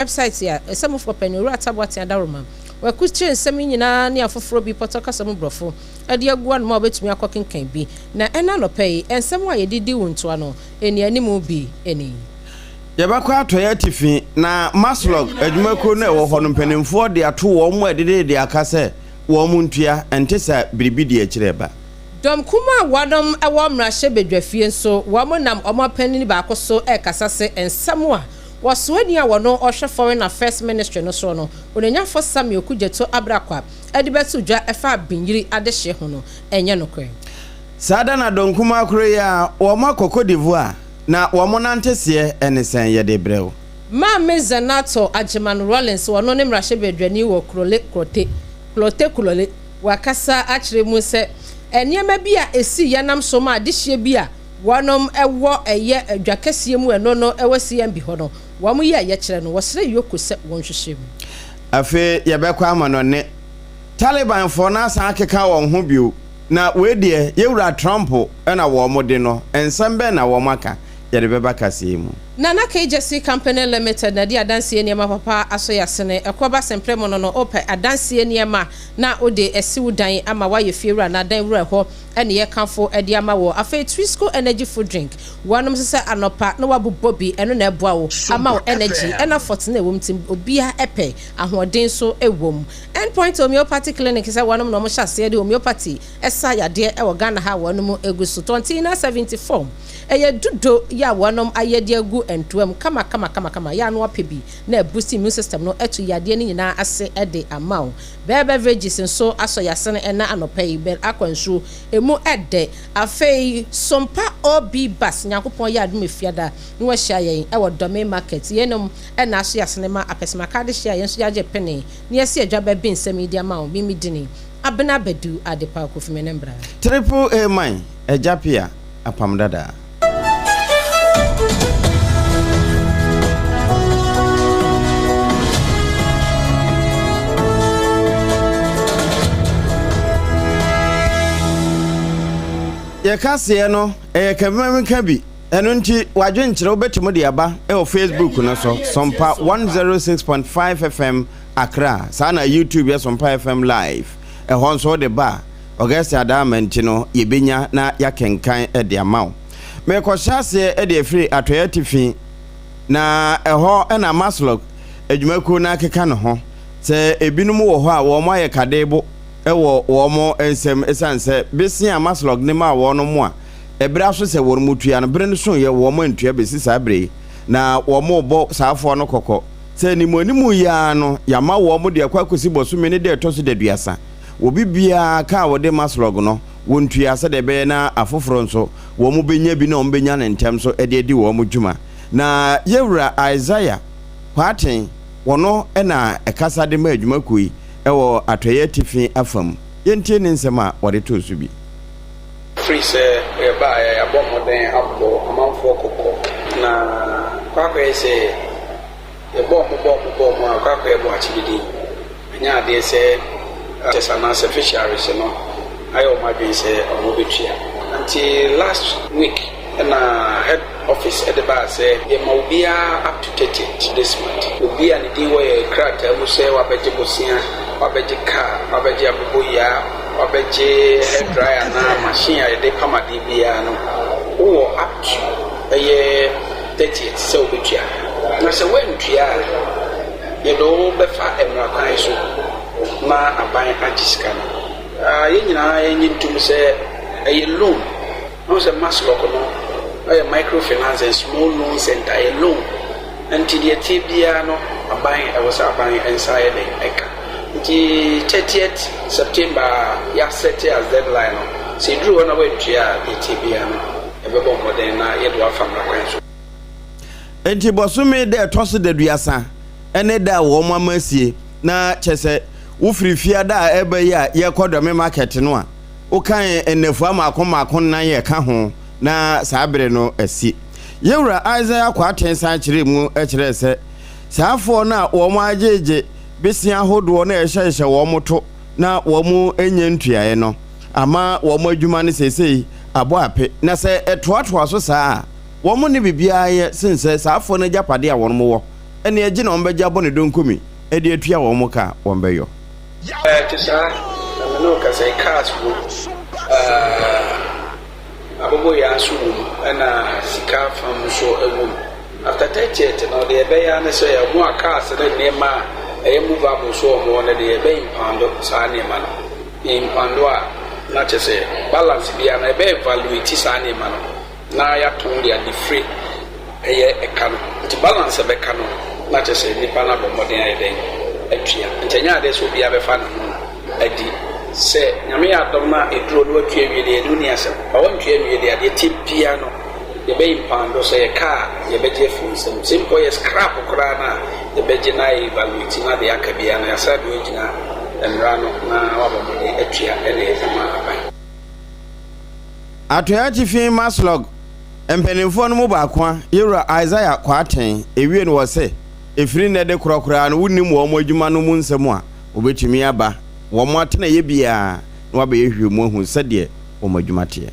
website ya some for penura tabwati adaroma we question nsem nyina ne afoforo bi potoka som brofo ade agua no ma obetumi akokenkan bi na ena no pay ensem wa yedidi wonto ano eni animu bi eni yabakwa atoya tifi na maslog adwumako na ewo ho no mpanimfo de ato wo mu adede de akase wo mu ntua entesa biribidi akireba dom kuma wadom ewo mrahye bedwafie nso wo mo nam omopanini ba akoso ekasase ensem a waswani a wono ohwe foreign affairs ministry no so no onenya fo Samuel Okujeto abrakwa edibetu dwa efa binyiri adehye ho no enye no kwen sada na donkuma akure ya wo makoko d'Ivoire na wo mo nantese enesen ye de brew ma mezanato Ajeman Rollins wono ne mrahye bedwani wo kulole wakasa akire mu se eniema bi a esi yanam so ma adehye bi a wonom ewo eye adwakese mu eno no ewasi yam bi ho no wamu ye kire no wosere yokose wonhwehwe mu afi yebekwa amano ne Taliban for na san akeka won ho bio na we de yewura Trump na wo mode no ensembe na wo maka yede beba kase mu Nana KJC Company Limited na di adanse eniema papa aso yasene ekoba sempremo no no ope adanse eniema na ode esiwu dan ama waye fiewura na dan wura ho ene ye kanfo ede ama wo afa Trisco energy food drink wanom sese anopa na wabobbo bi eno na eboa wo ama wo energy ena fortune ewom tim obia epe ahoden so ewom endpoint homeopathy clinic sese wanom no mo hyase de homeopathy esa yade e wo Ghana ha wanom eguso 2074 eye dudo ya wanom ayede agu entuam kama ya no apebi na boost immune system no etu yade ni nyina ase ede amount beverages nso aso yasene ena anopa yi bel akwansu emu ede afei sompa obi bas nyakopon ya adum efiada no wa hia yen e wo domain market yenom ena aso yasene ma apesma card hia yen so yaje pene ne yesi adwaba bi nsem idi amount bi midini Abena BADU Adepa Kwofie menembra triple A mine AGYA Apam Dadaa ye kase no kabemka bi eno nti wadwenkyere obetimo de aba Facebook no so Sompa 106.5 FM Accra sana YouTube ya Sompa FM live honso de ba Augustine adamenti no yebenya na yakenkan de amaw me ko hyase de free atoya tifi na eho na maslog adwumako na keka no ho se ebinum wo ho a wo mo ayekadebo ewo wo mo ensem esanse besia maslog ne ma wo no mo a ebra so se wo mutua no bre no so ye wo mo ntua besi sabre na wo mo bo saafo no kokko se ni monimu ya no ya ma wo mo de akwakosi boso me ne de toso de duasa obi bia ka wo de maslog no wo ntua se de be na afoforo nso wo mo benya bi na wo benya ne ntem so e de wo mo dwuma na yewura Isaiah kwaten wono na ekasa de ma adwuma kui ewo atoye tifi afam yentie ne nsema wode to so bi free say e ba ya bomoden abbo amanfo kokko na kwakwe say e bom kwakwe bo achibidi nya de say tesana sufficient say no ayo madwen say omobetua until last week na head office at the bar say ye mobia up to 30 this month obia ni din we crack e say wabeje bosia wabeje car wabeje abuboya wabeje hair dryer na machine ya de pamadi bia no o up to ye 30 so obetua na say when tua ye do be fa emra kwan so na aban agiska no ye nyina ye nyintum say ye loan no say maslok no a microfinance and small loan center alone until the TBA no aban I was aban inside the eka the 30th September ya set as deadline no say drew on away to the TBA no e be bombo den na ye do afamra kwanso enti bosume de toso de duasa ene da wo mamasie na chese wo frifia da ebe ya ye kodome market no a wo kan enefu amakon na ye ka ho na sabre no asi yewura Isaiah kwaten san kire mu kire se saafo na wo mo ajeje besia hodo na ehyehyɛ wo moto na wo mo enye ntuae no ama wo mo adwuma ne sesei abo ape na se etoatoa so saa wo mo ne bibia ye sense saafo na japade a wo mo wo ene agi na ombegya bone donkumi e de atua wo moka wombeyo tisa no ka say cars wo abobo ya so na sika fam so ewu after 30 no de be ya na so ya mo cars na nema move up so mo na de be impando sa nema no impando a na chese balance bia na be evaluate sa nema no na ya ton dia the free ekano to balance be kano na chese nipa na bomoden ayi den atwia ntanya de so bia be fa no adi se nyame adom na eduro no atwa wie de dunia se awon twa wie de ade tipia no ye be impando se ka ye be je fu simple ye scrap kra na ye be je na evaluate na de akabia na yasa do gina enra no na wabomode atwia ele zama aban atoya tifin maslog empenifo no mu baako yewura Isaiah kwaten ewie no wose efiri ne de krokra no wunim wo mo adwuma no mu nsem a obetumi aba wo mo atena ye bia na wabe yehwe mu hu sede wo mo adwuma te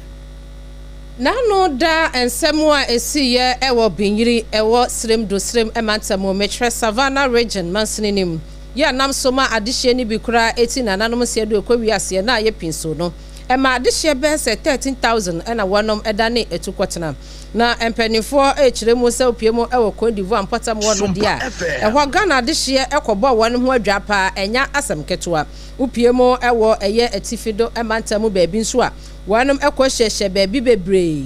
na no da ensem a esiye ewo binyiri ewo srem do srem emantamo metre savannah region mansininim ya nam soma adehye ni bikura eti na nanom se do ekwawi ase na ye pinso no ema adehye be se 13000 na wonom edane etukwotena na empanifo echiremu se opiemo ewo Cote d'Ivoire mpatam wono dia ehwa Ghana adehye ekobo wono ho adwapa enya asem ketoa opiemo ewo eye atifido emantamu baabi nso a wonom ekohyehye baabi bebre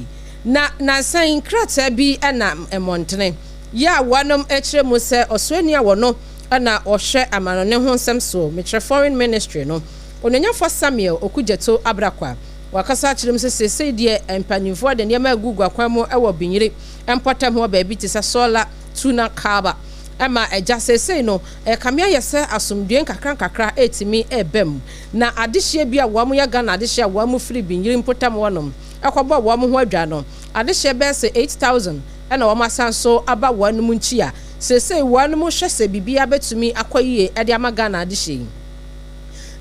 na san krata bi na emontene ya wonom echiremu se oswani a wono na ohwe amanone ho nsem so metre foreign ministry no onanyafo Samuel Okujeto Abrakwa wakasa chirim se die empanifo de niam agugu akwamo ewo binyire empotam ho baabi ti se sola tuna kaba ama eja sesei no kamia yese asomduen kakra etimi ebem na adehye bia wamo ya Ghana adehye wamo free binyire mpotam wonom ekobo wamo ho adwa no adehye be se 8000 na wamo asanso aba wanum nchi a sesei wanum hwese bibia betumi akoyie ede ama Ghana adehye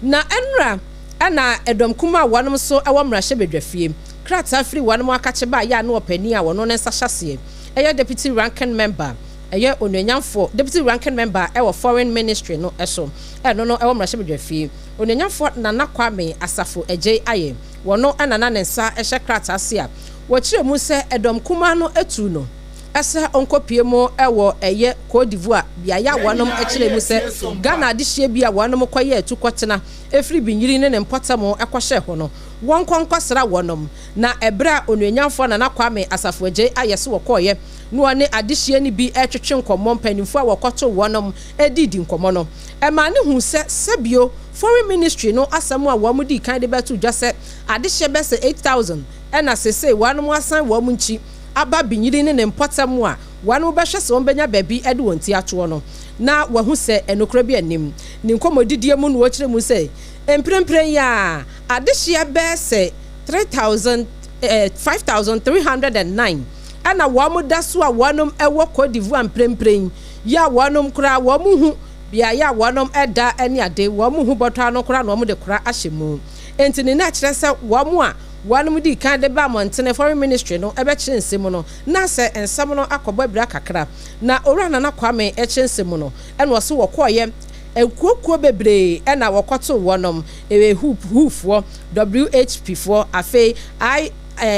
na enra ana edom kuma wanum so ewo mrahye bedwafie krata free wanum akacheba ya na opani a wono nsa hyase eye deputy ranking member eye onanyamfo deputy ranking member ewo foreign ministry no eso no ewo mrahye bedwafie onanyamfo Nana Kwame Asafo AGYA wono anana nensa ehye krata ase a wo kire mu se edom kuma no etu no ese onkopiemo ewo eye Cote d'Ivoire bia ya wonom ekire mu se Ghana adehye bia wonom koye etukotena efri binyiri ne mpotamo ekohye ho no wonkonkosra wonom na ebra onwanyamfo Nana Kwame Asafo AGYA se wokoye no one adehye ni bi etwetwe nkommo mpanimfo a wokoto wonom edidi nkommo no ema ne hu se sebio foreign ministry no asamo a womudi kan de betu dwase adehye be se 8000 ena sese wonom asan wom nchi aba binyiri ne mpotamo a wanu behwe se ombenya baabi ede wonti ato no na wahu se enokra bi anim ni nkomodidie mu no wokire mu se emprempren ya adehye be se 5309 ana wamu daso a wanum ewo Cote d'Ivoire emprempren ya wanum kura wamu hu bia ya wanum eda ene ade wamu hu boto ano kura no wamu de kura ahyemu entini na kire se wamu a wanum di kan de ba montene foreign ministry no ebe kire nsem no na se ensem no akobo bra kakra na ora Nana Kwame ekire nsem no ene wo se wokoye ekuokuo bebre ena wokoto wonom ewe hoofo WHP4 afi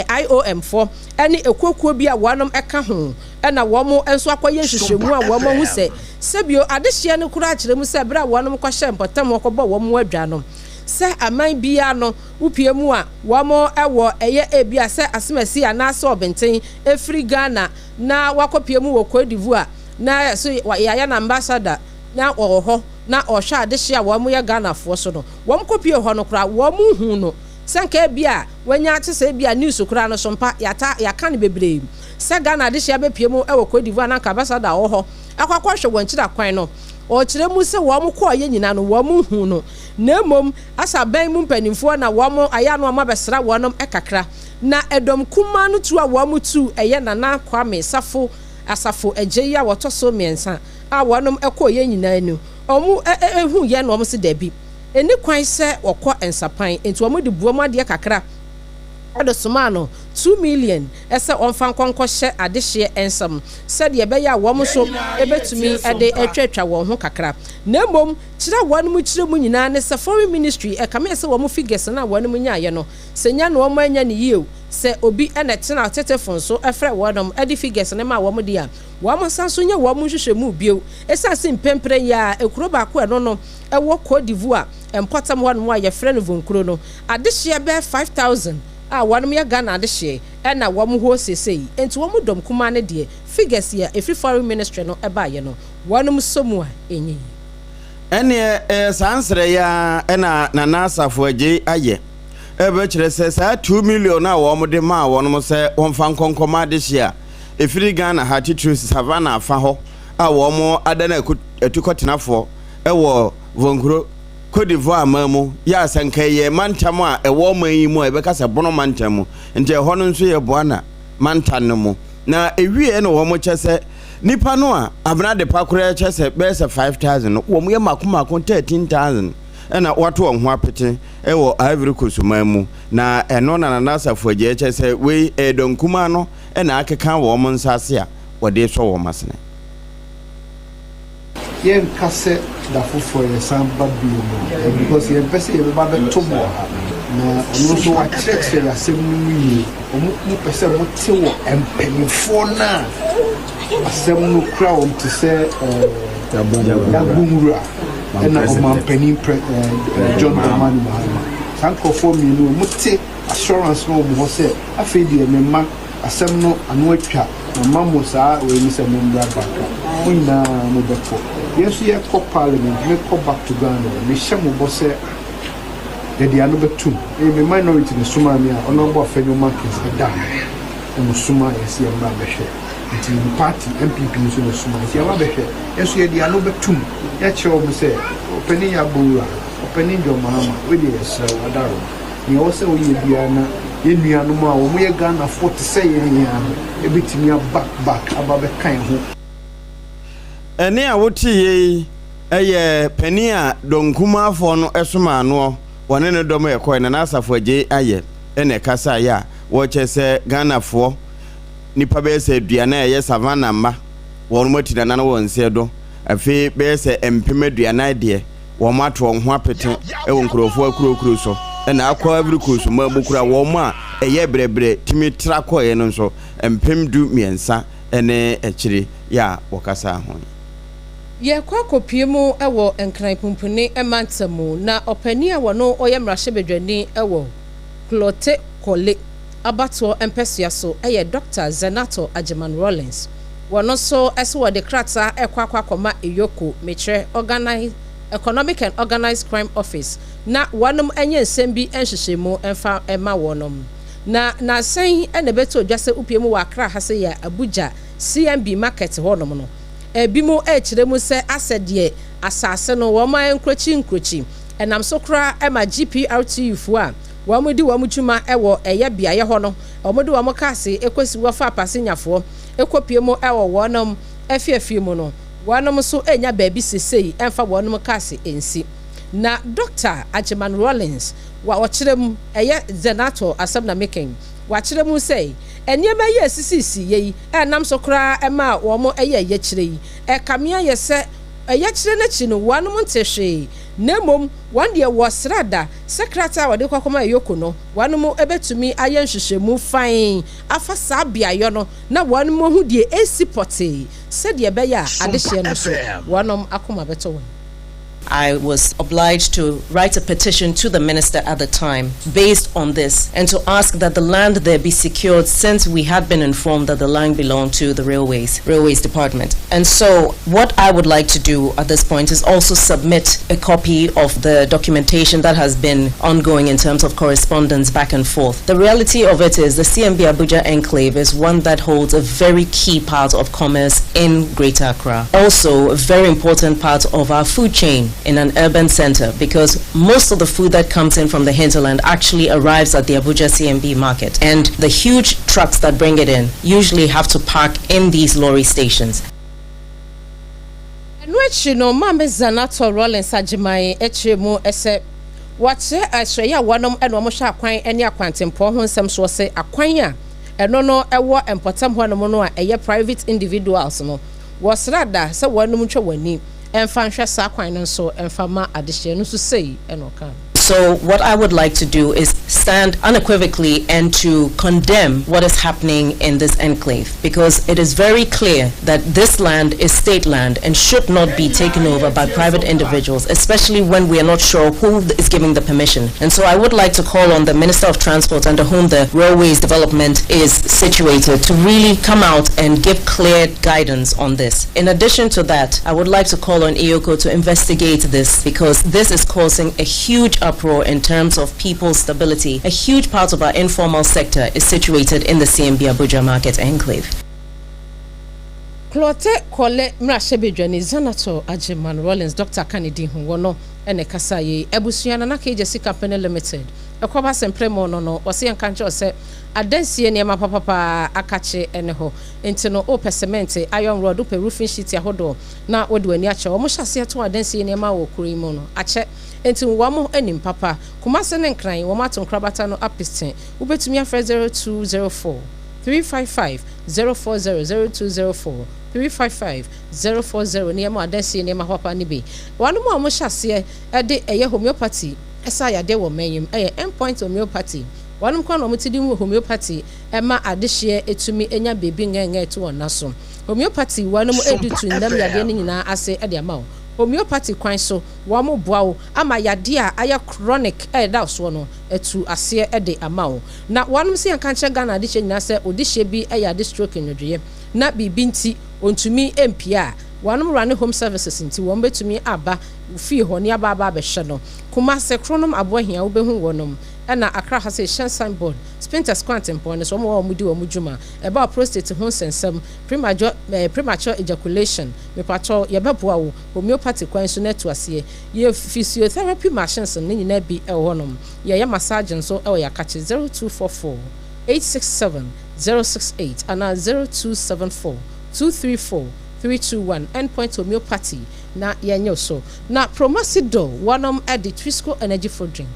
IOM4 ene ekuokuo bi a wonom eka ho ena womo enso akoye hwehwemu a womo hu se sebio adehye ne kura akire mu se bra wonom kwahye mpotam wokobo womo adwa no se aman bia no upiemu a womo ewo eye ebia se asemasi anase obenten efri Ghana na wakopiemu wo Cote d'Ivoire na so ya na ambassador na oho na ohwa adehye a womo ya Ghana fo so no wom kopie ho no kura womo hu no senka bia wanya atese bia news kura no sompa yaka ne bebre se Ghana adehye abepiemu ewo Cote d'Ivoire na ambassador oho akwakwahwe wanchira kwan no o kire mu se wo mo ko ye nyina no wo mo hu no na mom asa ban mu mpanimfo na wo mo aya no ma besra wonom ekakra na edom kuma no tu a wo mo tu eye Nana Kwame Asafo AGYA woto so miensa a wonom eko ye nyina anu omu ehu ye no mo se dabi eni kwan se wokọ ensapan enti wo mo de buo mo ade kakra ado somano 2 million ese onfa nkonko hye adehye ensam said ye beya wo so ebetumi ede atwatwa wo ho kakra na mom kira wonum kire mu nyina ne se foreign ministry e kame se wo figures na wonum nyaaye no senya no mo anya ne yiw se obi ene tena tetefon so efre wonum ede figures ne ma wo mo dia wo mo sanso nya wo mo hwehwe mu bio esase mpempre ya ekuro ba ko eno no ewo Cote d'Ivoire empotam wonum a ye frɛ no vonkuro no adehye be 5000 wanum ya Ghana adehye na wom ho sesei enti wom dom kuma ne de figures ya every foreign ministry no eba ye no wanum somu a enyi ene sansre ya na nasafo AGYA ebe kire se sa 2 million na wom de ma wonum se wonfa nkonkoma adehye a efiri Ghana hati true savana afa ho a wom adana etukotenafo ewo vonkuro Cote d'Ivoire mamu ya sankaye mantamu a ewo manyi mu ebeka se bono mantamu nje hono nso ye boana mantan mu na ewie na wo mo chese nipa no a Abena de pakura chese be se 5000 wo mo ye makomako 13000 na wato ho apete ewo Ivory Coast mamu na eno na nasafo AGYA chese we edonkuma no na akeka wo mo nsase a wode so wo masene yen kase da fofo ye samba bio because yen pese ye ba be tomo ha na ono so wa check ya semni omu pese mo te wo empenifo na asem no kra on to say ya bumura na o man penin John Dramani Mahama sanko for me no mo te assurance no mo say afedi e memma asem no anu atwa na mamo saa we ni se membra baka na mo befo yes ye ko parliament me ko back to Ghana me shamo bo se de anu betum e me minority ne suma me a ono bo afenyo markets da mo suma yes ye ma behwe nti party MPP so ne suma yes ye ma behwe yes ye de anu betum ya chewo mo se openi ya bura openi jo mama we de yes wadaro ni o se o ye bia na ye nuanu ma wo mo ye Ghana 40 say ye nya ebitimi back ababe kan ho ene a woti ye eye pani a donkuma afo no esoma no wone ne dom ekoi na nasafo AGYA ene kasa ya wo chese Ghana fo nipa be se aduana eye savana ma won moti na na won se do afi be se empem aduana de wo mato ho apete ewo nkrofo akurokuro so ena akwa Ivory Coast ma bukura wo ma eye brebre timi trako ye no so empem du miensa ene ekiri ya wokasa ho ye kwa kopiemu ewo enkran pumpuni emantamu na opani a wono oyemrahye bedwani ewo klote kole abato empesua so eye Dr. Zenato Ajiman Rollins wono so ese wo de krata ekwa koma eyoko metre organize economic and organized crime office na wonom enye nsembi enhyehyemu emfa ema wonom na sen ene beto odwase upiemu wa Accra hase ya Abuja CMB market wonom no bimo kire mu se asede asase no wo man nkrochi enam so kra ema GPRTU fu a wo mudi wo mutuma ewo eye bia ye ho no wo mudi wo kase ekosi wo fa pasenyafo ekopie mu ewo wonom efiefie mu no wonom so enya baabi sesei emfa wonom kase ensi na Dr. Ajiman Rollins wa kire mu eye Zenato asem na making wa kire mu sei enyema ye sisisi yi enam so kra ema wo mo eye ye kire yi kamia ye se eye kire na chi no wanom ntehwe nemom wan de wo srada secretary wode kwakoma yoko no wanom ebetumi aye nhwehwemu fan afa sabia yo no na wanom hu de esipote se de be ya adehye no so wanom akoma beto won. I was obliged to write a petition to the minister at the time based on this and to ask that the land there be secured since we had been informed that the land belonged to the railways department. And so what I would like to do at this point is also submit a copy of the documentation that has been ongoing in terms of correspondence back and forth. The reality of it is the CMB Abuja enclave is one that holds a very key part of commerce in Greater Accra. Also a very important part of our food chain in an urban center, because most of the food that comes in from the hinterland actually arrives at the Abuja CMB market, and the huge trucks that bring it in usually have to park in these lorry stations. Enwechi no mame Zenato Rollins Ajiman echemu ese What's Australia one and almost a quine any aquantimpo who some so say a quine no a war and potom one mono a private individuals no was rather so one mucho winning and fancy saquine and so and fama addition to say and okay. So what I would like to do is stand unequivocally and to condemn what is happening in this enclave, because it is very clear that this land is state land and should not be taken over by private individuals, especially when we are not sure who is giving the permission. And so I would like to call on the Minister of Transport, under whom the Railways Development is situated, to really come out and give clear guidance on this. In addition to that, I would like to call on EOCO to investigate this, because this is causing a huge uproar in terms of people's stability. A huge part of our informal sector is situated in the CMB Abuja Market Enclave. Clote Kole Mrashebedwani Zanato Ajeman Rollins Dr. Kennedy Huwono ene kasaye ebusuana na KJC Company Limited. Ekoba sempremo no wose yankanche ose adansie niema papa akache ene ho enti no o cement iron rod o roofing sheet ahodo na wode wani ache o mo hyase to adansie niema wo kurimo no ache enti wamo anim papa kumase ne nkran wo mato nkrabata no Augustine ubetumi afre 0204 355 040 0204 355-040 niema adansie niema papa ni bi wanu mo hyase de eye homeopathy esa ya de wo menyim endpoint homeopathy wanu kwa no mutidi homeopathy ema adehye etumi enya bebi ngenge to onaso homeopathy wanu mo editu ndam ya de nyina ase de ama homeopathy kwan so wa mo boawo ama yade a aya chronic da so no etu ase de ama na wanu se yanka nche Ghana adehye nyina se odehye bi ya de stroke nyodwe na bibi nti ontumi empia wanum run home services nti won betumi aba fi ho ne aba be hye no kuma se kronom abohia wo behu wonom na Accra has a sign board Spinters quantum point so mo mudi wo mudwuma about prostate ho sensem premature ejaculation me pato ye beboa wo homeopathy kwan so neto ase ye physiotherapy machines ne nyina bi e wonom ye massage so e ya kache 0244 867 068 and 0274 234 321 endpoint homeopathy na yenyo so na promasido wanom edi Trisco energy for drink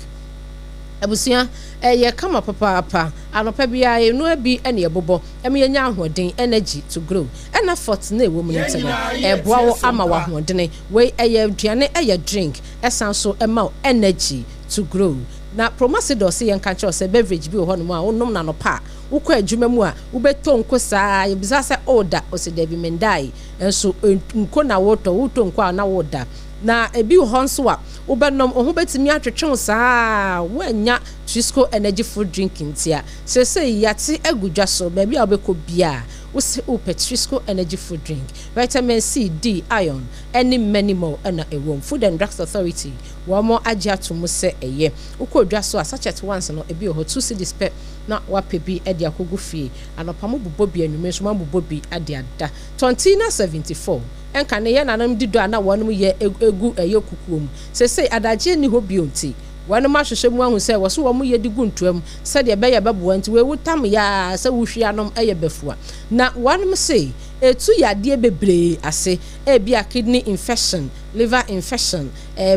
abusia ye kama papa anopa bia enu abi ene ebobo eme yenya ahoden energy to grow ena fort na ewo munite no eboa wo ama wa hoden we eye aduane eye drink esan so ema energy to grow na promasido se yenka cho se beverage bi ho no a wonom na no pa ukwa adwuma mu a ubeto nko saa yebisa se order osidabi mendai enso nko na woto nko na woda na ebi ho nso a ubenom ho betimi atwetwe saa wanya Trisco energy food drinking tia se yate agudwa so ba bia obekọ bia usi Trisco energy food drink vitamin C, D, iron any many more na ewom Food and Drugs Authority wo mo AGYA to mu se eye ukodwa so sachet once no ebi ho 2 cedis per na wapebi e dia kogu fie anopa mo bobobi anwume so mo bobobi ade ada tontina 74 enka ne ye nanam dido ana wonum ye egu eye kukuom se adaje ni ho bionti wanu ma hwehwe mu ahu se wo so wo mu ye digu ntuam se de be ye beboa nti we wutam ya se wo hwianom eye befua na wanu se etu yade bebre ase bia kidney infection, liver infection,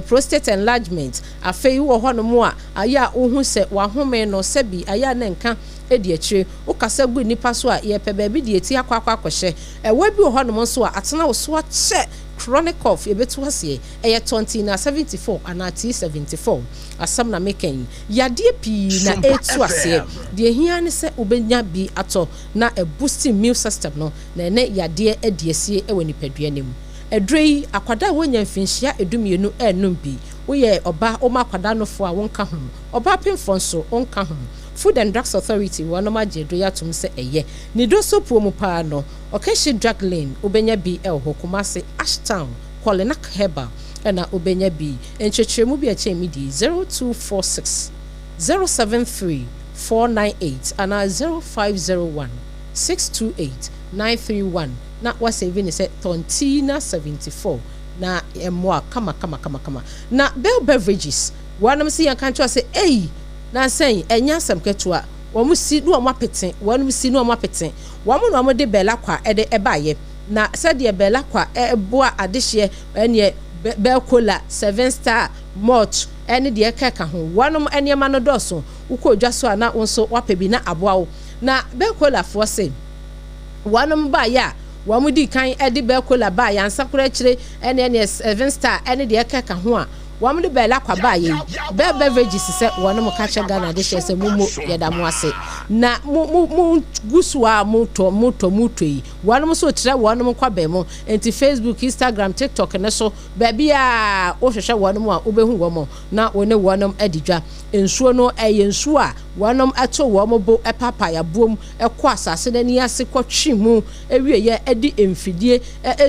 prostate enlargement afei wo ho no mu a aya ohun se wa home no se bi aya na nka edi akire wo kasa gu nipa so a ye pe ba bi de eti akwa akwahye wa bi wo ho no mu so a atena wo so che chronic cough ebetu ase eye 2074 and 74 asam na meken yade pi na etu ase de hia ne se obenya bi ato na a boosting immune system no na ne yade adiesie e woni paduanem edrei akwada wonya mfinhia edumienu enum bi wo ye oba o makwada no fo a wonka ho oba pemfo so onka ho Food and Drugs Authority wono majedo yatum se eye ni do so mu pa no okashi drug lane obenya bi el hokumase Ashtown Kolenak Heba na obenya bi enchechemu bi ache midi 0246 073 498 and 0501 628 931 na wasaving is tontina 74 na emwa kama na Bell Beverages wanam si yankan to say na sen enya sam ketua wo mu si no mo apete wanu si no mo apete wo mu no mo de bela kwa ede ebaye na se de bela kwa eboa adehye ene Belcola 7 Star Malt ene de keka ho wonom enema no doso uko dwa so ana wonso wapebi na aboawo na Belcola fo se wonom ba ya wamudi kan edi Belcola ba ya ansakura kire ene 7 Star ene de keka ho a wamde bela kwa ba ye beverages se wonom ka che Ghana de se mumu yeda mo ase na mu gusua moto yi wonom so tire wonom kwa be mo enti Facebook Instagram TikTok ne so ba bia o hwehwe wonom a obehu womo na one wonom adidwa ensuo no ensuo a wonom ato womo bo APPAIAH boom ekọ asase na ni ase kwatwi mu ewie ye edi emfidie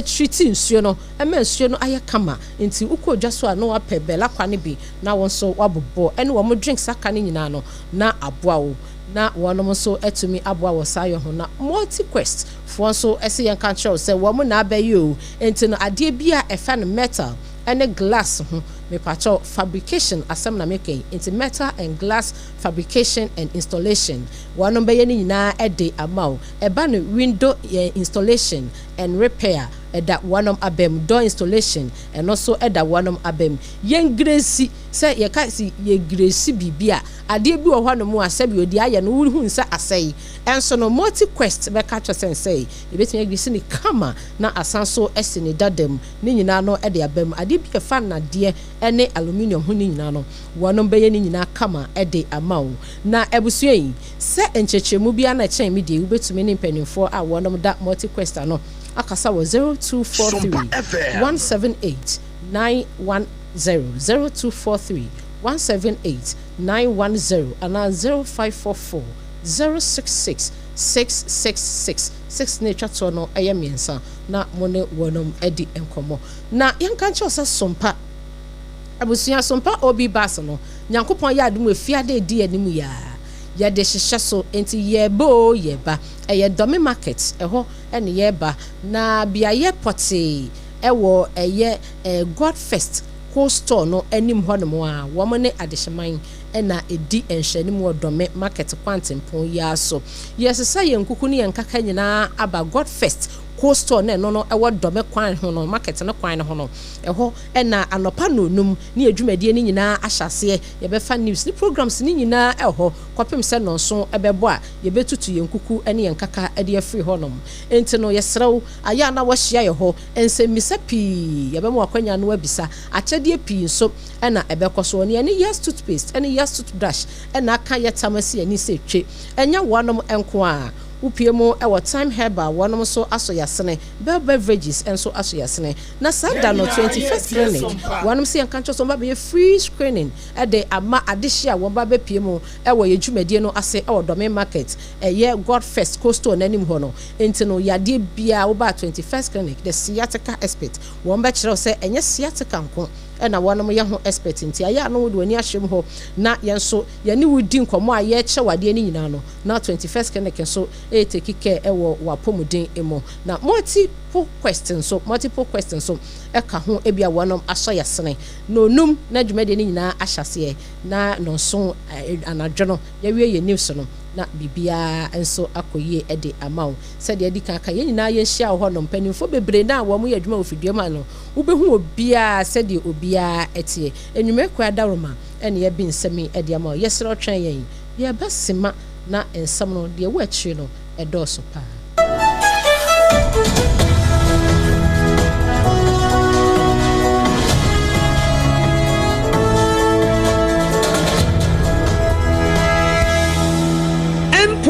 treat nsuo no nsuo no aye kama enti ukodwa so a no apɛ bela kwane bi na wonso wabobo ene wo mo drinks aka ne nyina no na aboawo na wonom so etumi aboa wo sayo ho na multi quest fo so ese yen kan kyerɛ sɛ wo mo na abayi o enti no ade bia efa no metal ene glass ho me pacho fabrication asem na make into metal and glass fabrication and installation wonom be ye ni nyina ede amaw eba no window installation and repair eda wonom abem door installation and also eda wonom abem yen gresi say ye ka si ye gresi bibia ade bi wo hɔ no mu asabi odi aye no hu nsa asai enso no multi quest be ka cho say ye betimi gresi ni kama na asanso ese ni dadam ni nyina no ede abem ade bi e fa na de ene aluminium ho ni nyina no wonom be ye ni nyina kama ede amaw na ebusua yi se enchechemu bia na chen mi de wo betumi ni mpanimfo a wonom da multi quest ano akasa wo 0243 178 910 0243 178 910 and 0544 066 666 6 nature to no ayemiensa na mone wonom edi enkomo na yanka nche osa sompa abusuya sompa obi bas no nyankopon ya adum efiade edi animu ya de hihye so enti yebo yeba eye domi market eho ene yeba na bia ye pote ewo eye God First cold store no anim ho no mo a wo mo ne adehyeman ena edi enhwani mu domi market kwantempon ya so yesesa yenkuku ne yenkaka nyina aba God First cold store na no ewo domi kwan ho no market no kwan ho no eho ena anopa no num ne adwumadie ne nyina ahyase ye be fa news ni programs ne nyina eho kopem se no so ebebo a ye betutu yenkuku ene yenkaka ade afri ho no enti no yesrew aya na wo hia ye ho ensemisa pi ye be mo akwanya no abisa akyede pi so ena ebekoso ne ye yes toothpaste ene yes toothbrush ena aka ye tamasi ani se twe enya wonom enko a upiemo ewo time herbal wonom so aso yasene beverages enso aso yasene na sada no 21st clinic wonom se yankancho so be free screening ede ama adehia wo ba be piemo ewo yedwumadie no ase ewo domain market ye God First coastal nanim ho no enti no yade bia wo ba 21st clinic the sciatica expert wo ba kire se enye sciatica nko ena wonom ye ho expert nti aya no wo do ani ahyem ho na yenso ye ne wudi nkomo a ye kye wade ni nyina no na 21st clinic so take care ewo wapomuden emo na multiple questions so eka ho ebia wonom aso yasene no num na dwumade ni nyina ahyase na no so anadwo no ye wie ye news no na bibia enso akoye ede amaw se de edi kan ye nyina ye hia ho no mpanimfo bebre na wo mo ye adwuma ofiduama no ubehu obia se de obia etie enwume kwa daroma ene ye bi nsemi ede amaw yesere otwen yen ye basima na ensam no de wo akire no edoso pa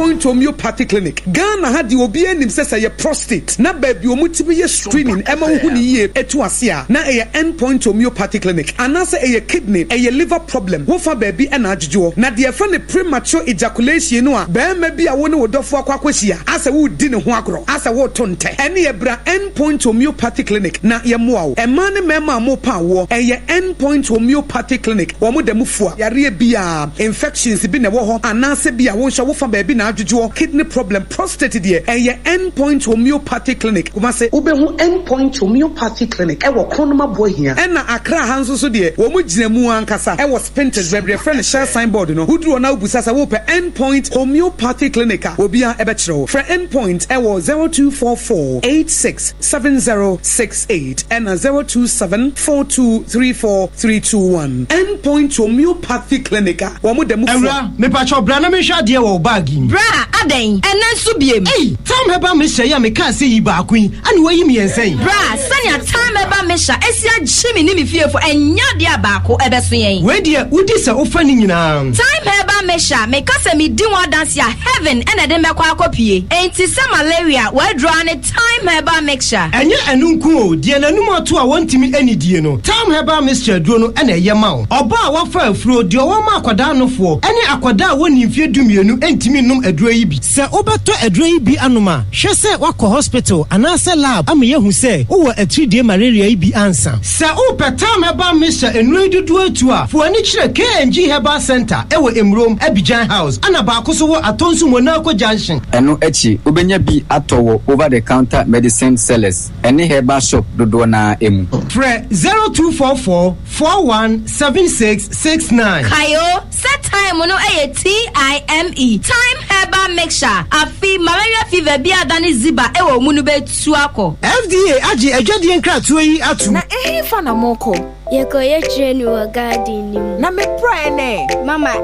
Point homeopathy clinic Ghana had the obi anim say ye prostate na baby omutibi ye screening ema hu ni ye etu ase a na ye endpoint homeopathy clinic anase ye kidney ye liver problem wo fa baby na adwodwo na de fa ne premature ejaculation no a ba ma bi a wo ne wodofo akwakwahia ase wo di ne ho agro ase wo to nte ene ye bra endpoint homeopathy clinic na ye moa wo ema ne mema mo pa wo ye endpoint homeopathy clinic wo mo demufo yare bia infections bi ne wo ho anase bia wo hwa wo fa baby na adwodwo kidney problem prostate de endpoint homeopathy clinic kuma se ubehu endpoint homeopathy clinic e wo kronoma bohia ena Accra hanso so de wo mu gina mu ankasa e was Spintex bebre friend share signboard no wudru na obusasa wo pe endpoint homeopathy clinic obia e be kire for endpoint e wo 0244867068 and 0274234321 endpoint homeopathy clinic wo mu dem Ewra me pa cho bra na me hwa de wo bag yi bra aden enen so biem time heba me hye ya me ka se yi ba kwin ani wo yi me yensen bra sanya time heba me hya esia gyimi ni me fiefo enya de abako ebeso yen we de udi se ofa ni nyina time heba me hya me ka se me di one dance ya heaven ena de mekwa akopie enti se malaria we draw ne time heba mixture enye enunku o de nanum ato a wontimi anidie no time heba mixture duro no ena ye ma o oba a wafa afuro de wo ma akoda nofo ene akoda woni mfie dumienu entimi num aduro yi bi se obeto aduro yi bi anoma hwe se wakọ hospital anase lab am ye hu se wo atridie malaria yi bi ansa se o petam heba mixture enu dudu atu a fo ani kire KNG Herbal Center ewo Emrom Abidjan House ana ba ko so wo atonsu Monaco Junction eno echi obenya bi atowo over the counter medicine sellers ene herbal shop dodo na emu Fre 0244417669 kayo set time no TIME time herbal mixture afi malaria fever bi adani ziba ewo munu betu akọ FDA agi adwade nkratoa yi atu na ehefa na moko Yekoye training wa garden nim. Na me pray ne. Mama,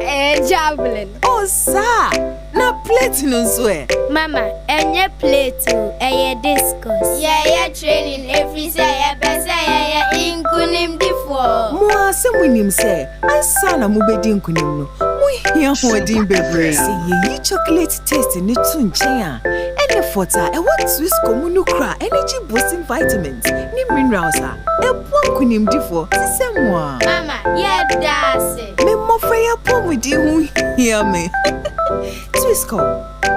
javelin. Oh sa. Na plate no so e. Mama, enye plate o, discus. Yeah, training every say ya best ya inkunim difo. Mo asem nim say, ansa na mo bedi nkunim no. Mo hia hodin bebre. Say ye chocolate taste ni tu nchen a. Ene fota e what Swiss comunu kra energy boosting vitamins ni minerals a. E bo nkunim difo. Mama, yeah, that's it. Me mo freya pom with you hear me. Twisco,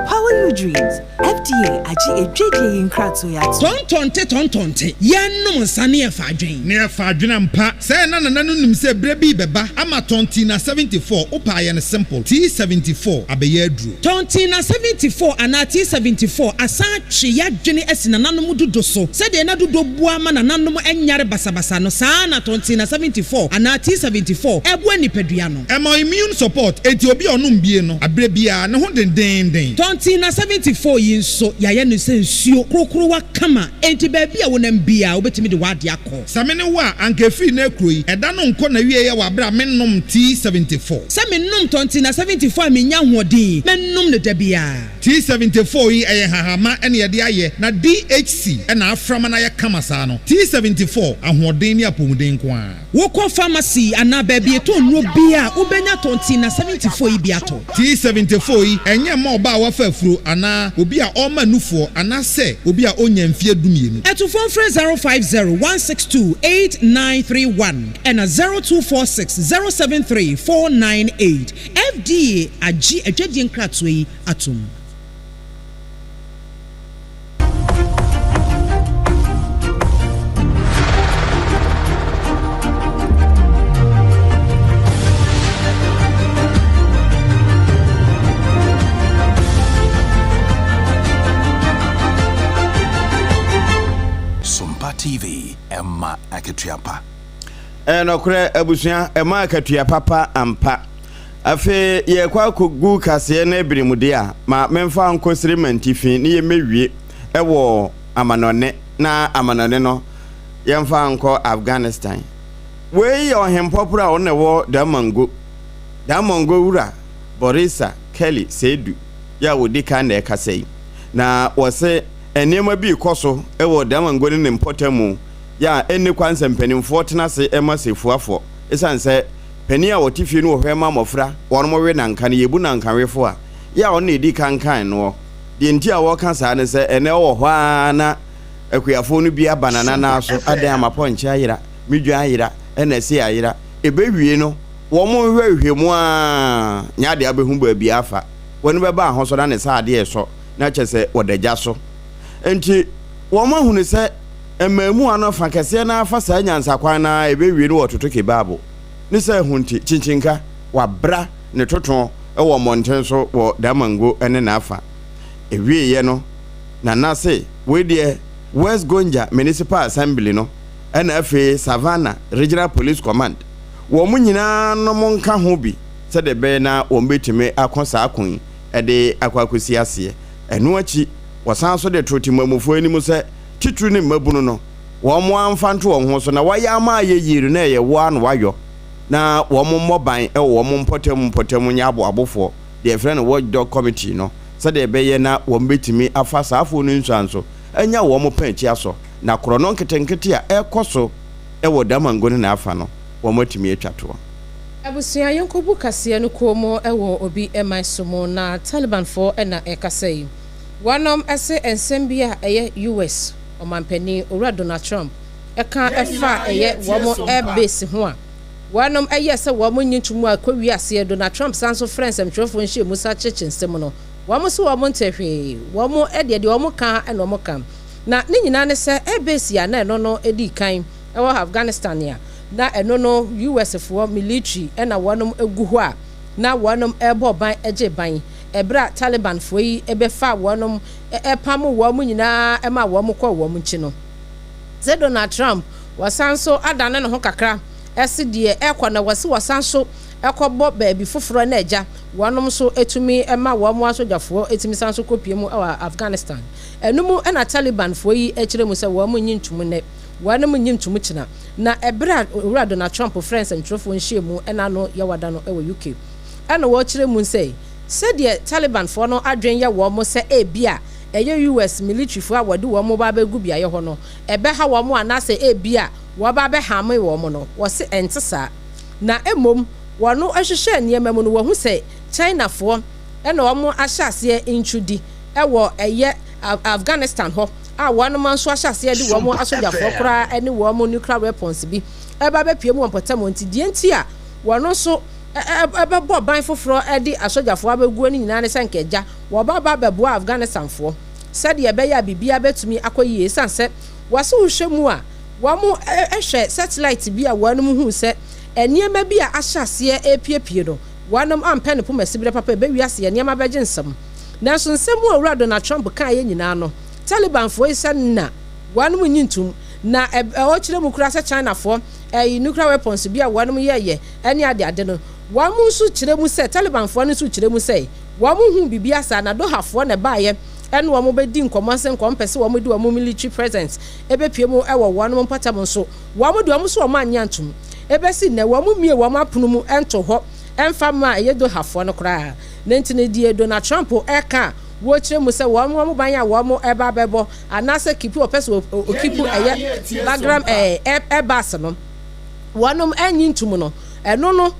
power your dreams. FDA AGYA in Kratso ya. Tontonte. Yanum sani e fadwen. Ne fadwen mpa. Say na nanum se brebi beba. Ama tonti na 74. APPAIAH ne simple. T74 abeye dru. Tonti na 74 ana T74 asa twe yadwene esi na nanum dodo so. Se de na dodo bua ma na nanum enyare basabasa no saa na tonti na 74 ana T74 ebu anipadua no. Emo immune support enti obi onum bie no. Abrebia ne ho den. Tonti na 74 yin so yaye no se nsuo krokro wa kama enti ba bia wonam bia obetimi de wade akọ. Samene wa anka free na kroi eda no nko na wie ye wa bra mennom T74. Se mennom tonti na 74 menya hodin mennom ne da bia. T74 yi eye hahama ene ye de aye na DHC ena aframa na ye kama saa no. T74 ahoden ni apomuden ko a. Wokọ pharmacy ana ba bia to nro bia ubenya tonti na 74 yi bia to. T74 yi enye ma oba wa fa afuro ana obi a oma nufo ana se obi a onya mfie dumienu. Eto phone 05016289931 and 024607349 FDA AGYA adwadi nkratoa yi atum. TV Emma Akatuapa. Okre abusua Emma Akatuapa ampa. Afe ye kwa kogu kase na ebirimude a ma memfa nkosirimanti fi ne ye mewie ewo amanone na amanone no yemfa nko Afghanistan. We yo hempopura one wo Damango wura Borisa Kelly Sedu ya wodika na ekasei na wose enema bi koso ewo Damango ne mpotamu ya eni kwanse mpanimfo tenase emasefuafo esanse pani a wotifie no hwema mofra wono we nanka ne yebu nanka wefo a ya ono edi kankan no de nti a wo kan sa ne se ene wo hwa na akuafo no bia banana na so adan amaponche ayira midwa ayira ene se ayira ebewie no wo mo hwehwemu a nya de abehu ba bia afa woni beba ahoso na ne sa ade eso na chese wodagya so enti wo mo hunu se emamu anofa kese na afa sa nyansa kwan na ebewie no wototo ke babo ni se hunti chinchinka wabra ne toton ewo monten so wo Damango ene na afa ewie ye no na nase we de West Gonja Municipal Assembly no ɛna afei Savannah Regional Police Command wɔn nyinaa no mo nka ho bi sɛ de bɛyɛ na wɔn betumi akɔ saa akon ɛde akwakosi aseɛ ɛno akyi wɔsan so de trotimamufo anim sɛ titru ne mmabunu no wɔn mo amfa nto wɔn ho so na wɔyɛ ama ayɛ yiri na ɛyɛ woa no wayɔ na wɔn mmɔban ɛwɔ wɔn mpɔtam nya aboabofoɔ deɛ frɛ no watchdog committee no sɛ de bɛyɛ na wɔn betumi afa saafo no nsuanso anya wɔn pɛnkyi aso na korɔ no nketenkete a ɛkɔ so ɛwɔ damango na afa no wɔn atumi atwa to abusua yɛnkɔbu kaseɛ no kɔmɔ ɛwɔ obi ɛman so mu na Taliban for ɛna ɛkasa yi wɔnom ɛsɛ nsɛm bi a ɛyɛ US ɔmampani owura Donald Trump ɛka ɛfa ɛyɛ wɔn airbase ho a wɔnom ɛyɛ sɛ wɔn nyintumu a kɔwi aseɛ Donald Trump sanso friends ɛmtwerɛfoɔ nhyɛ mu sa kyekye nsɛm no wɔn so wɔn ntɛhwee wɔn ɛdeɛ wɔn ka ɛna wɔn ka na ne nyinaa ne sɛ airbase ya na ɛno no ɛdi kan ɛwɔ Afghanistan ya na ɛno no US foɔ military ɛna wɔnom egu hɔ a na wɔnom ɛbɔ ban ɛgye ban ɛbra Taliban foɔ yi ɛbɛfa wɔnom ɛpam wɔn nyinaa ɛma wɔn kɔ wɔn nkyi no sɛ Donald Trump wɔsan so adane ne ho kakra ɛsi deɛ ɛkɔ na wɔsan so ɛkɔbɔ baabi foforɔ na ɛgya wɔnom so etumi ɛma wɔn asogyafoɔ etumi san so kɔpie mu ɛwɔ Afghanistan ɛnum ɛna Taliban foɔ yi ɛkyerɛ mu sɛ wɔn nyi ntum nɛ wɔnom nyi ntum kyina na ɛbra owura Donald Trump friends ntwerɛfoɔ nhyɛ mu ɛna no yɛwada no ɛwɔ UK ɛna wɔkyerɛ mu sɛ sɛdeɛ Taliban foɔ no adwen yɛ wɔn mo sɛ ebia ɛyɛ US military foɔ a wɔde wɔn mo ba bɛgu biayɛ hɔ no ɛbɛha wɔn mo anasɛ ebia wɔba bɛhame wɔn mo no wɔse ɛnte saa na emom wɔno ahyehyɛ nneɛma mu no wɔn ho sɛ China foɔ ɛna wɔn mo ahyɛ aseɛ intrudi ɛwɔ ɛyɛ Afghanistan hɔ a wɔn man so ahyɛ aseɛ de wɔn mo asogyafoɔ koraa ɛne wɔn mo nuclear weapons bi ɛba bɛpie mu wɔn pɔtɛm nti deɛ nti a wɔn so ɛbɛbɔ ban foforɔ ɛde asogyafoɔ abɛguo ne nyinaa ne sɛ nkɛgya wɔba bɛboa Afghanistan foɔ sɛdeɛ ɛbɛyɛ a bibia bɛtumi akɔ yie san sɛ wɔse wohwɛ mu a wɔn mo ɛhwɛ satellite bi a wɔn mo hu sɛ nneɛma bi a ahyɛ aseɛ epiepie no wɔn ampɛ ne poma sibire papa ɛbɛwi aseɛ nneɛma bɛgye nsɛm nanso nsɛm a owura Donald Trump kan yɛ nyinaa no Taliban foɔ yi sɛ na wɔn mo nyi ntum na ɔkyerɛ mu kura sɛ China foɔ nuclear weapons bi a wɔn mo yɛyɛ ɛne ade no wɔn mo nso kyerɛ mu sɛ Taliban foɔ no nso kyerɛ mu sɛ wɔn mo hu bibi asa na dohafoɔ na baayɛ ɛne wɔn mo bɛdi nkɔmɔ sɛ nkɔmɔ pɛ sɛ wɔn mo di wɔn mo military presence ɛbɛpie mu ɛwɔ wɔn mo mpatam nso wɔn mo de wɔn so wɔn anya ntum ɛbɛsi na wɔn mo mie wɔn apono mu ɛnto hɔ ɛnfa mu a ɛyɛ dohafoɔ no koraa na ntene die Donald Trump ɛka wɔkyerɛ mu sɛ wɔn mo ban a wɔn mo ɛba bɛbɔ anasɛ kipu ɔpɛ sɛ okipu ɛyɛ bagram ɛbas no wɔnom ɛnyi ntum no ɛno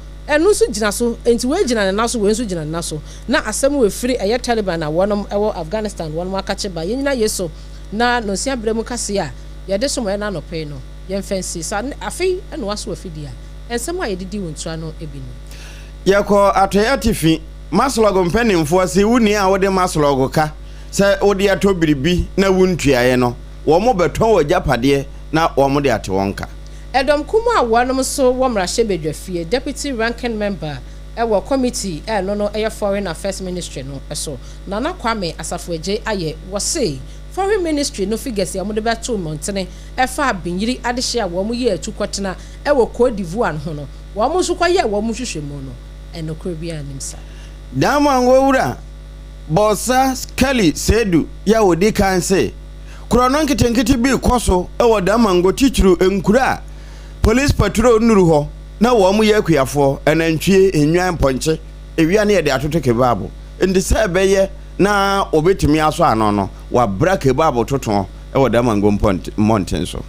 nso gyina so enti wɔn gyina ne naso wɔn nso gyina ne naso na asɛm wɔ firi ɛyɛ Taliban a wɔnom ɛwɔ Afghanistan wɔnom akakye ba yɛn nyina yeso na nosia brɛ mu kase a yɛde so mo ɛna anɔpɛ no yɛn fɛnsi sa afei ɛna waso afidi a nsɛm a yɛdedi wɔn tura no ebi no yɛkɔ atɔyɛ tifi maslog mpanimfoɔ se wuni a wode maslog ka sɛ wode atɔ biribi na wuntuaeɛ no wɔn mo bɛtɔn wɔ japadeɛ na wɔn mo de ate wɔn ka Edom kuma wɔnom so wɔ mmarahyɛ badwafie deputy ranking member ɛwɔ committee ɛno no ɛyɛ foreign affairs ministry no ɛso Nana Kwame Asafoagye ayɛ wɔse foreign ministry no figures ya mo de bɛto montene ɛfa binyiri adehye a wɔn yɛ atu kɔtena ɛwɔ Cote d'Ivoire ho no wɔn so kɔyɛ wɔn hwehwɛ mu no ɛno kro bia nimsa dama ngowura bosa Kelly Sedu ya wodi kan se krono nketenkete bi kɔso ɛwɔ dama ngo titru enkura police patrol nuru hɔ na wɔn mu yɛ akuafo ɛnantwie enwan pɔnkye ewia ne yɛ de atoto kebabo ndi sɛ ɛbɛyɛ na obetumi aso ano no wa bra kebabo toton ɛwɔ dama ngo mountain so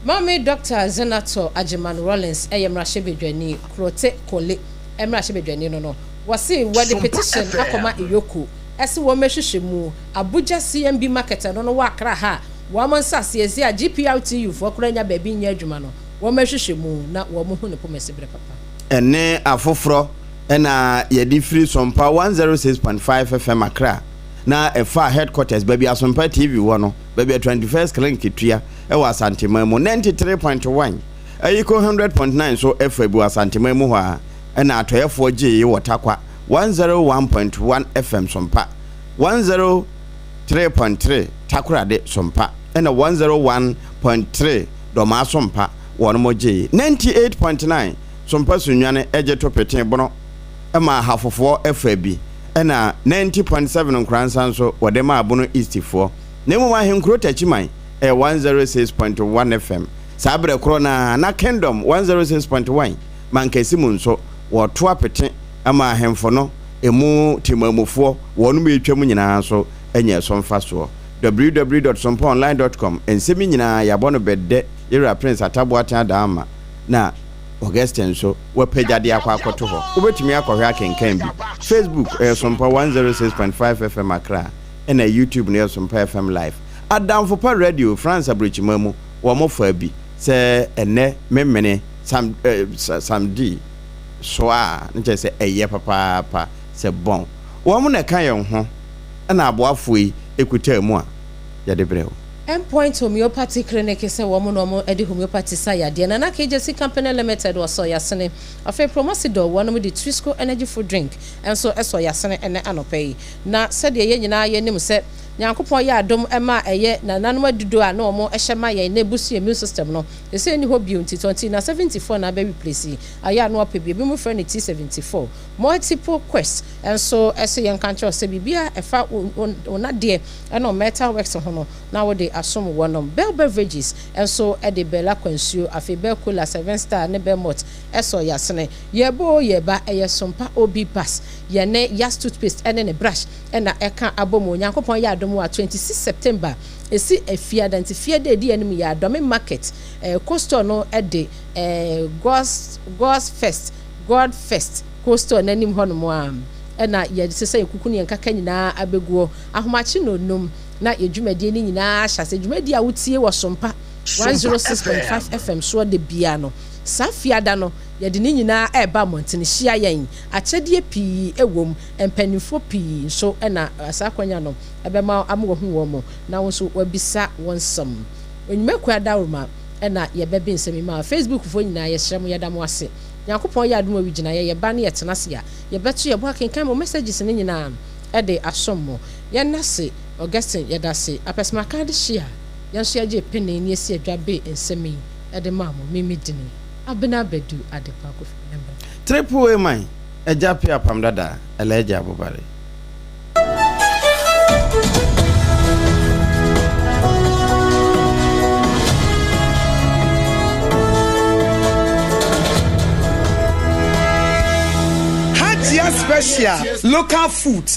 Mami Dr. Zenato Ajiman Rollins ɛyɛ mmarahyɛ badwani Krote Kole mmarahyɛ badwani no wasi wɔde petition akɔma Iyoko ɛsi wɔn mɛhwehwɛ mu Abuja CMB market no wɔ Accra ha wɔn nsase esi a GPRTU fo kora nya baabi nya adwuma no wɔn mɛhwehwɛ mu na wɔn ho ne pomese bre papa ɛne afoforo ɛna yɛde free Sompa 106.5 FM Accra na ɛfa headquarters baabi Sompa TV wɔ no baabi 21st clinic tua ɛwɔ Asantema mu 93.1 ɛyiko 100.9 so ɛfa bu Asantema mu hɔ a ɛna atoyɛfoɔ gye wɔ Takwa 101.1 FM Sompa 103.3 Takorade Sompa ɛna 101.3 dɔma Sompa wɔn mo gye 98.9 Sompa sunwane ɛgye to peten bono ɛma hafofoɔ ɛfa bi ɛna 90.7 nkransa nso wɔde ma abono eastfoɔ na mu ma henkro tachiman 106.1 FM sabre krona na Kingdom 106.1 mankasi mu nso wɔto apete ama ahemfo no emu timamufoɔ wɔn mu etwa mu nyinaa so ɛnyɛ somfa so www.sompaonline.com ensemi nyinaa yabɔ no bɛdɛ yɛra Prince Ataboaten Adama na Augustine so wapagade akwakoto ho wobetumi akɔhwɛ akenkan bi Facebook Sompa 106.5 FM Accra ɛna YouTube no Sompa FM Live Adamfo pa radio France Abrichimamu wo mo fa bi sɛ ene memene samdi so a nche sɛ ɛyɛ papa sɛ bon wo mo na kan yɛn ho ɛna aboafo yi ekuta mu a yɛde brɛw Endpoint homeopathy clinic is a woman or edi homeopathy sayadi and an AGYA company limited or so yasene. A fair promosidor one with the Trisco energy food drink and so as so yasene and anopay. Na said ye na ye nim set Nyankopon ya dom ema eye na nanoma dudu a no mo ehema ye na busu immune system no. E say ni ho bi 2020 na 74 na be replace. Aya no apebi bi mu friend T74. Multiple quest and so ese yen kancho se bibia efa ona de e no metal works ho no. Na wo de asom wonom Bell beverages and so e de Bella Kwansuo afi Bell Cola 7-star ne Belmont eso yasene. Yebo yeba eye Sompa obi pass. Ye ne yas toothpaste ene ne brush ena eka abomo Nyankopon ya 26 September esi efia identify de di enemy ya dome market coastal no ede God Fest coastal nanim hono am na ye sese ekuku ne nkaka nyina abeguo ahomachi no nom na yedwumadi ni nyina hyase dwumadi a wotie wo Sompa 106.5 FM so de bia no safia da no yɛde ne nyinaa ɛba montene hyia yɛn akyɛdeɛ pii ɛwom empanifo pii so ɛna asakwanya no ɛbɛma amwo hu wɔ mo na wo so wabisa wonsam onyimakua dawroma ɛna yɛbɛbe nsɛm ma Facebook fo nyinaa yɛhyɛ mo yɛda mo ase Nyankopɔn yɛ adom awigina yɛba ne yɛtena se a yɛbɛto yɛbo akenkan mo messages ne nyinaa ɛde asom mo yɛnase Augustine yɛdase apɛsma card hyia yɛnso yɛgye pene ne yɛsi adwabe nsɛm yi ɛde ma mo mimidini Abena BADU Adepa Kwofie number. Triple A mine. AGYA Apam Dadaa. Eleja Abubare. AGYA special local food.